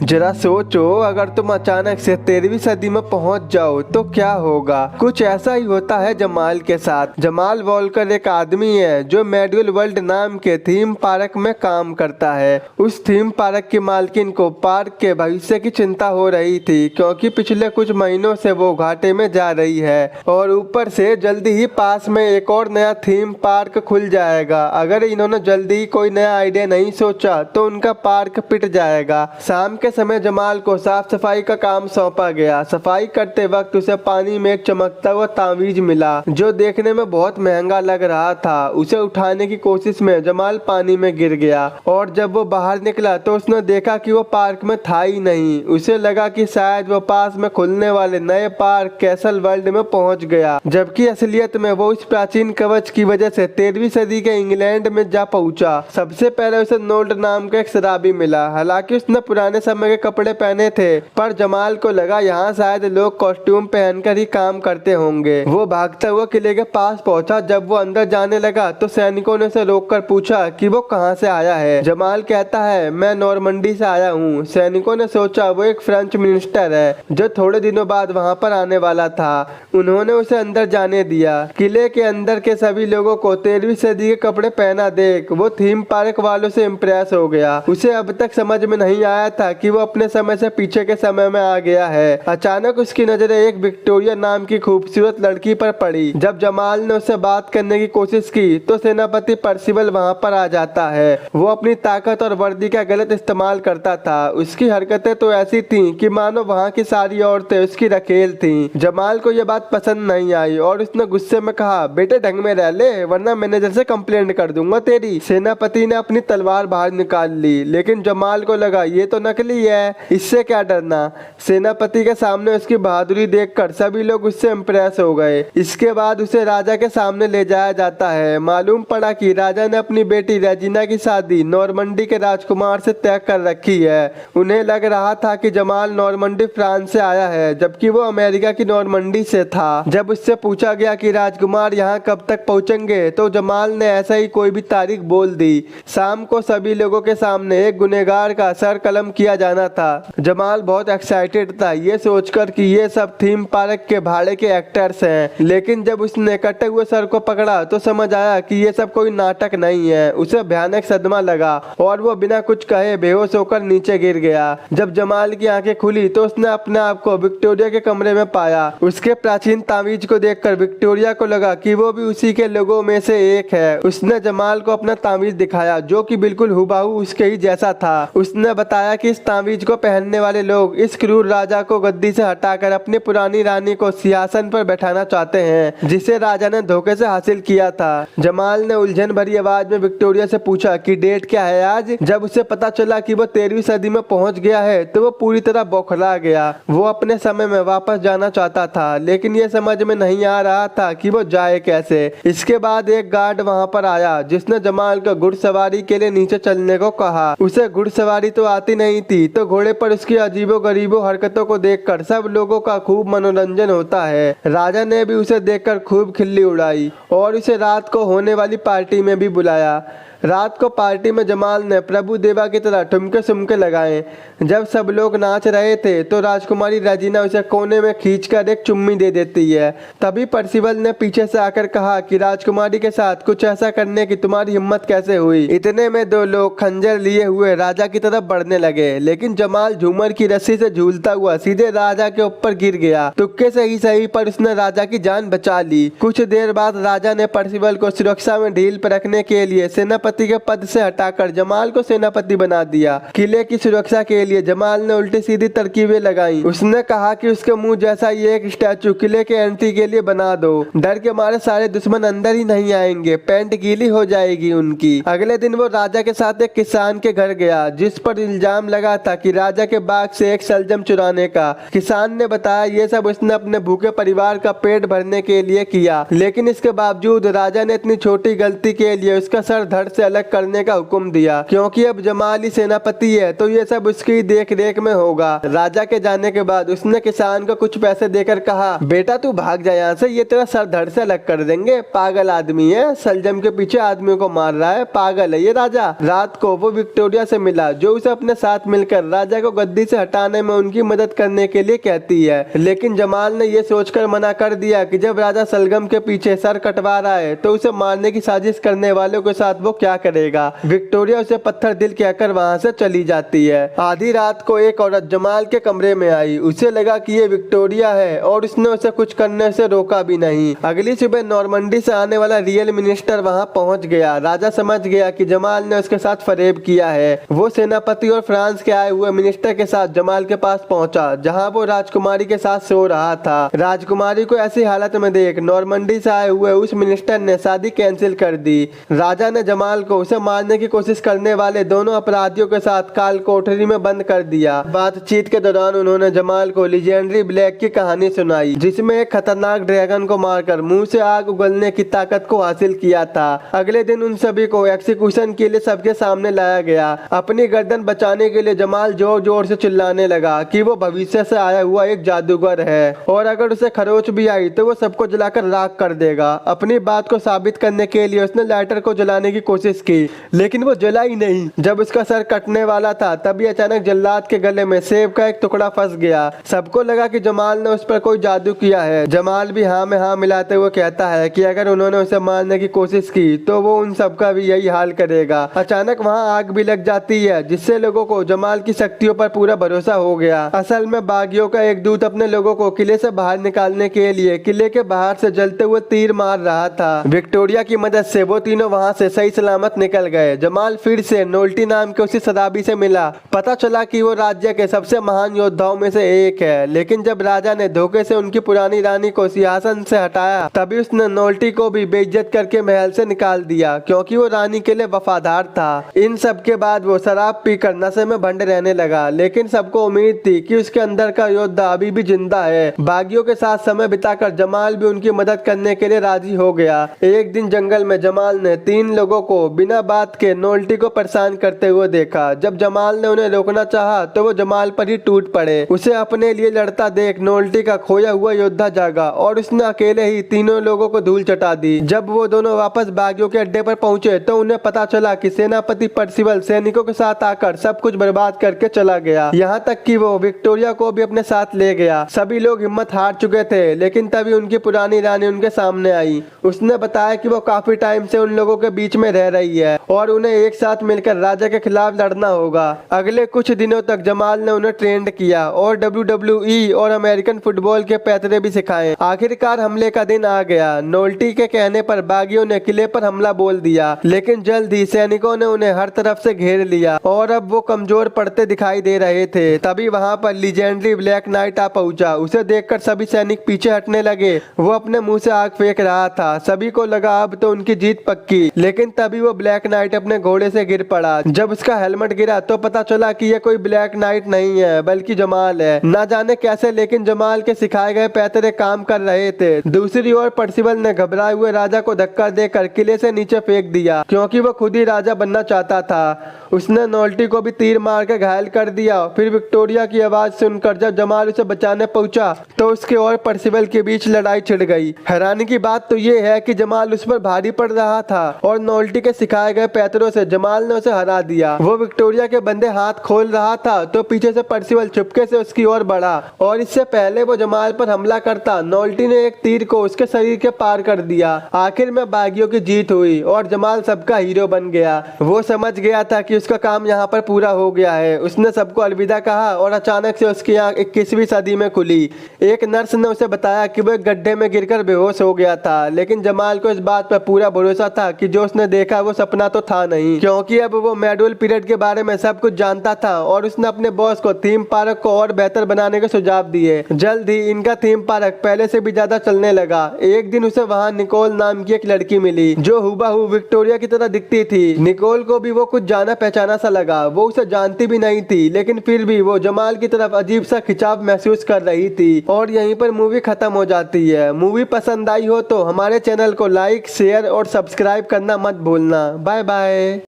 जरा सोचो, अगर तुम अचानक से 13वीं सदी में पहुंच जाओ तो क्या होगा। कुछ ऐसा ही होता है जमाल के साथ। जमाल वॉलकर एक आदमी है जो मेडिवल वर्ल्ड नाम के थीम पार्क में काम करता है। उस थीम पार्क की मालकिन को पार्क के भविष्य की चिंता हो रही थी, क्योंकि पिछले कुछ महीनों से वो घाटे में जा रही है और ऊपर से जल्दी ही पास में एक और नया थीम पार्क खुल जाएगा। अगर इन्होंने जल्दी ही कोई नया आइडिया नहीं सोचा तो उनका पार्क पिट जाएगा। शाम के समय जमाल को साफ सफाई का काम सौंपा गया। सफाई करते वक्त उसे पानी में एक चमकता हुआ तावीज मिला जो देखने में बहुत महंगा लग रहा था। उसे उठाने की कोशिश में जमाल पानी में गिर गया और जब वो बाहर निकला तो उसने देखा कि वो पार्क में था ही नहीं। उसे लगा कि शायद वो पास में खुलने वाले नए पार्क कैसल वर्ल्ड में पहुंच गया, जबकि असलियत में वो उस प्राचीन कवच की वजह से 13वीं सदी के इंग्लैंड में जा पहुंचा। सबसे पहले उसे नोल्ड नाम का एक शराबी मिला। हालांकि उसने पुराने समय के कपड़े पहने थे, पर जमाल को लगा यहाँ शायद लोग कॉस्ट्यूम पहनकर ही काम करते होंगे। वो भागता हुआ किले के पास पहुंचा। जब वो अंदर जाने लगा तो सैनिकों ने उसे रोककर पूछा कि वो कहाँ से आया है। जमाल कहता है, मैं नॉर्मंडी से आया हूँ। सैनिकों ने सोचा वो एक फ्रेंच मिनिस्टर है जो थोड़े दिनों बाद वहाँ पर आने वाला था। उन्होंने उसे अंदर जाने दिया। किले के अंदर के सभी लोगों को 13वीं सदी के कपड़े पहना देख वो थीम पार्क वालों से इम्प्रेस हो गया। उसे अब तक समझ में नहीं आया था कि वो अपने समय से पीछे के समय में आ गया है। अचानक उसकी नजरें एक विक्टोरिया नाम की खूबसूरत लड़की पर पड़ी। जब जमाल ने उससे बात करने की कोशिश की तो सेनापति पर्सिवल वहाँ पर आ जाता है। वो अपनी ताकत और वर्दी का गलत इस्तेमाल करता था। उसकी हरकतें तो ऐसी थीं कि मानो वहाँ की सारी औरतें उसकी रखेल थीं। जमाल को यह बात पसंद नहीं आई और उसने गुस्से में कहा, बेटे ढंग में रह ले वरना मैनेजर से कंप्लेंट कर दूंगा तेरी। सेनापति ने अपनी तलवार बाहर निकाल ली, लेकिन जमाल को लगा ये तो नकली है, इससे क्या डरना। सेनापति के सामने उसकी बहादुरी देखकर सभी लोग उससे इम्प्रेस हो गए। इसके बाद उसे राजा के सामने ले जाया जाता है। मालूम पड़ा कि राजा ने अपनी बेटी रेजिना की शादी नॉर्मंडी के राजकुमार से तय कर रखी है। उन्हें लग रहा था कि जमाल नॉर्मंडी फ्रांस से आया है, जबकि वो अमेरिका की नॉर्मंडी से था। जब उससे पूछा गया कि राजकुमार यहाँ कब तक पहुँचेंगे तो जमाल ने ऐसा ही कोई भी तारीख बोल दी। शाम को सभी लोगों के सामने एक गुनहगार का सर कलम किया जाना था। जमाल बहुत एक्साइटेड था ये सोचकर कि ये सब थीम पार्क के भाड़े के एक्टर्स हैं, लेकिन जब उसने कटे हुए सर को पकड़ा तो समझ आया कि ये सब कोई नाटक नहीं है। उसे भयानक सदमा लगा और वो बिना कुछ कहे बेहोश होकर नीचे गिर गया। जब जमाल की आंखें खुली तो उसने अपने आप को विक्टोरिया के कमरे में पाया। उसके प्राचीन तावीज को देखकर विक्टोरिया को लगा कि वो भी उसी के लोगों में से एक है। उसने जमाल को अपना तावीज दिखाया जो कि बिल्कुल हुबहू उसके ही जैसा था। उसने बताया कि इस तावीज को पहनने वाले लोग इस क्रूर राजा को गद्दी से हटाकर अपनी पुरानी रानी को सिंहासन पर बैठाना चाहते हैं, जिसे राजा ने धोखे से हासिल किया था। जमाल ने उलझन भरी आवाज में विक्टोरिया से पूछा कि डेट क्या है आज। जब उसे पता चला कि वो 13वीं सदी में पहुंच गया है तो वो पूरी तरह बौखला गया। वो अपने समय में वापस जाना चाहता था, लेकिन ये समझ में नहीं आ रहा था कि वो जाए कैसे। इसके बाद एक गार्ड वहां पर आया जिसने जमाल को घुड़सवारी के लिए नीचे चलने को कहा। उसे घुड़सवारी तो आती नहीं थी, तो घोड़े पर उसकी अजीबो गरीबो हरकतों को देखकर सब लोगों का खूब मनोरंजन होता है। राजा ने भी उसे देखकर खूब खिल्ली उड़ाई और उसे रात को होने वाली पार्टी में भी बुलाया। रात को पार्टी में जमाल ने प्रभु देवा की तरह ठुमके सुमके लगाए। जब सब लोग नाच रहे थे तो राजकुमारी रेजिना उसे कोने में खींचकर एक चुम्मी दे देती है। तभी पर्सिवल ने पीछे से आकर कहा कि राजकुमारी के साथ कुछ ऐसा करने की तुम्हारी हिम्मत कैसे हुई। इतने में दो लोग खंजर लिए हुए राजा की तरफ बढ़ने लगे, लेकिन जमाल झूमर की रस्सी से झूलता हुआ सीधे राजा के ऊपर गिर गया। तुक्के से ही सही पर उसने राजा की जान बचा ली। कुछ देर बाद राजा ने पर्सिवल को सुरक्षा में ढील पर रखने के लिए सेनापति के पद से हटाकर जमाल को सेनापति बना दिया। किले की सुरक्षा के लिए जमाल ने उल्टी सीधी तरकीबें लगाई। उसने कहा कि उसके मुंह जैसा ये एक स्टैचू किले के एंट्री के लिए बना दो। डर के मारे सारे दुश्मन अंदर ही नहीं आएंगे, पैंट गीली हो जाएगी उनकी। अगले दिन वो राजा के साथ एक किसान के घर गया जिस पर इल्जाम लगा था कि राजा के बाग से एक शलजम चुराने का। किसान ने बताया ये सब उसने अपने भूखे परिवार का पेट भरने के लिए किया, लेकिन इसके बावजूद राजा ने इतनी छोटी गलती के लिए उसका सर धड़ से से अलग करने का हुक्म दिया, क्योंकि अब जमाल ही सेनापति है तो ये सब उसकी देख रेख में होगा। राजा के जाने के बाद उसने किसान को कुछ पैसे देकर कहा, बेटा तू भाग जा यहाँ से, ये तेरा सर धड़ से अलग कर देंगे, पागल आदमी है, सलजम के पीछे आदमियों को मार रहा है, पागल है ये राजा। रात को वो विक्टोरिया से मिला, जो उसे अपने साथ मिलकर राजा को गद्दी से हटाने में उनकी मदद करने के लिए कहती है, लेकिन जमाल ने ये सोचकर मना कर दिया कि जब राजा सलगम के पीछे सर कटवा रहा है तो उसे मारने की साजिश करने वालों के साथ वो क्या करेगा। विक्टोरिया उसे पत्थर दिल कहकर वहाँ से चली जाती है। आधी रात को एक औरत जमाल के कमरे में आई, उसे लगा कि ये विक्टोरिया है और उसने उसे कुछ करने से रोका भी नहीं। अगली सुबह नॉर्मंडी से आने वाला रियल मिनिस्टर वहाँ पहुँच गया। राजा समझ गया कि जमाल ने उसके साथ फरेब किया है। वो सेनापति और फ्रांस के आए हुए मिनिस्टर के साथ जमाल के पास पहुंचा, जहां वो राजकुमारी के साथ सो रहा था। राजकुमारी को ऐसी हालत में देख नॉर्मंडी से आए हुए उस मिनिस्टर ने शादी कैंसिल कर दी। राजा ने जमाल को उसे मारने की कोशिश करने वाले दोनों अपराधियों के साथ काल कोठरी में बंद कर दिया। बातचीत के दौरान उन्होंने जमाल को लीजेंडरी ब्लैक की कहानी सुनाई, जिसमें एक खतरनाक ड्रैगन को मारकर मुंह से आग उगलने की ताकत को हासिल किया था। अगले दिन उन सभी को एक्सीक्यूशन के लिए सबके सामने लाया गया। अपनी गर्दन बचाने के लिए जमाल जोर जोर से चिल्लाने लगा कि वो भविष्य से आया हुआ एक जादूगर है और अगर उसे खरोच भी आई तो वो सबको जलाकर राख कर देगा। अपनी बात को साबित करने के लिए उसने लाइटर को जलाने की कोशिश की, लेकिन वो जला ही नहीं। जब उसका सर कटने वाला था तभी अचानक जल्लाद के गले में सेब का एक टुकड़ा फंस गया। सबको लगा कि जमाल ने उस पर कोई जादू किया है। जमाल भी हाँ में हाँ मिलाते हुए कहता है कि अगर उन्होंने उसे मारने की कोशिश की तो वो उन सबका भी यही हाल करेगा। अचानक वहाँ आग भी लग जाती है, जिससे लोगों को जमाल की शक्तियों पर पूरा भरोसा हो गया। असल में बागियों का एक दूत अपने लोगों को किले से बाहर निकालने के लिए किले के बाहर से जलते हुए तीर मार रहा था। विक्टोरिया की मदद से वो तीनों वहाँ से सही सलामत निकल गए। जमाल फिर से नोल्टी नाम के उसी शराबी से मिला। पता चला कि वो राज्य के सबसे महान योद्धाओं में से एक है, लेकिन जब राजा ने धोखे से उनकी पुरानी रानी को सिंहासन से हटाया तभी उसने नोल्टी को भी बेइज्जत करके महल से निकाल दिया, क्योंकि वो रानी के लिए वफादार था। इन सब के बाद वो शराब पीकर नशे में भंड रहने लगा, लेकिन सबको उम्मीद थी कि उसके अंदर का योद्धा अभी भी जिंदा है। बागियों के साथ समय बिताकर जमाल भी उनकी मदद करने के लिए राजी हो गया। एक दिन जंगल में जमाल ने 3 लोगों को बिना बात के नोल्टी को परेशान करते हुए देखा। जब जमाल ने उन्हें रोकना चाहा तो वो जमाल पर ही टूट पड़े। उसे अपने लिए लड़ता देख नोल्टी का खोया हुआ योद्धा जागा और उसने अकेले ही तीनों लोगों को धूल चटा दी। जब वो दोनों वापस बागियों के अड्डे पर पहुंचे तो उन्हें पता चला कि सेनापति पर्सिवल सैनिकों के साथ आकर सब कुछ बर्बाद करके चला गया, यहाँ तक कि वो विक्टोरिया को भी अपने साथ ले गया। सभी लोग हिम्मत हार चुके थे, लेकिन तभी उनकी पुरानी रानी उनके सामने आई। उसने बताया कि वो काफी टाइम से उन लोगों के बीच में रह रही है और उन्हें एक साथ मिलकर राजा के खिलाफ लड़ना होगा। अगले कुछ दिनों तक जमाल ने उन्हें ट्रेंड किया और WWE और अमेरिकन फुटबॉल के पैतरे भी सिखाए। आखिरकार हमले का दिन आ गया। नोल्टी के कहने पर बागियों ने किले पर हमला बोल दिया, लेकिन जल्द ही सैनिकों ने उन्हें हर तरफ से घेर लिया और अब वो कमजोर पड़ते दिखाई दे रहे थे। तभी वहाँ पर लीजेंडरी ब्लैक नाइट आ पहुंचा। उसे देखकर सभी सैनिक पीछे हटने लगे। वो अपने मुंह से आग फेंक रहा था। सभी को लगा अब तो उनकी जीत पक्की, लेकिन तभी वो ब्लैक नाइट अपने घोड़े से गिर पड़ा। जब उसका हेलमेट गिरा तो पता चला कि ये कोई ब्लैक नाइट नहीं है बल्कि जमाल है। ना जाने कैसे, लेकिन जमाल के सिखाए गए पैतरे काम कर रहे थे। दूसरी ओर पर्सिवल ने घबराए हुए राजा को धक्का देकर किले से नीचे फेंक दिया, क्योंकि वो खुद ही राजा बनना चाहता था। उसने नोल्टी को भी तीर मार कर घायल कर दिया। फिर विक्टोरिया की आवाज सुनकर जब जमाल उसे बचाने पहुंचा तो उसके और पर्सिवल के बीच लड़ाई छिड़ गई। हैरानी की बात तो ये है कि जमाल उस पर भारी पड़ रहा था और नोल्टी के सिखाए गए पैतरों से जमाल ने उसे हरा दिया। वो विक्टोरिया के बंदे हाथ खोल रहा था तो पीछे से पर्सिवल चुपके से उसकी ओर बढ़ा और इससे पहले वो जमाल पर हमला करता नोल्टी ने एक तीर को उसके शरीर के पार कर दिया। आखिर में बागियों की जीत हुई और जमाल सबका हीरो बन गया। वो समझ गया था कि उसका काम यहाँ पर पूरा हो गया है। उसने सबको अलविदा कहा और अचानक से उसकी आंख 21वीं सदी में खुली। एक नर्स ने उसे बताया कि वो एक गड्ढे में गिरकर बेहोश हो गया था, लेकिन जमाल को इस बात पर पूरा भरोसा था कि जो उसने देखा वो सपना तो था नहीं, क्योंकि अब वो मेडुअल पीरियड के बारे में सब कुछ जानता था और उसने अपने बॉस को थीम पार्क को और बेहतर बनाने के सुझाव दिए। जल्द ही इनका थीम पार्क पहले से भी ज्यादा चलने लगा। एक दिन उसे वहाँ निकोल नाम की एक लड़की मिली जो हुबहू विक्टोरिया की तरह दिखती थी। निकोल को भी वो कुछ जाना पहचाना सा लगा। वो उसे जानती भी नहीं थी, लेकिन फिर भी वो जमाल की तरफ अजीब सा खिंचाव महसूस कर रही थी। और यहीं पर मूवी खत्म हो जाती है। मूवी पसंद आई हो तो हमारे चैनल को लाइक, शेयर और सब्सक्राइब करना मत भूलना। भूलना। Bye bye.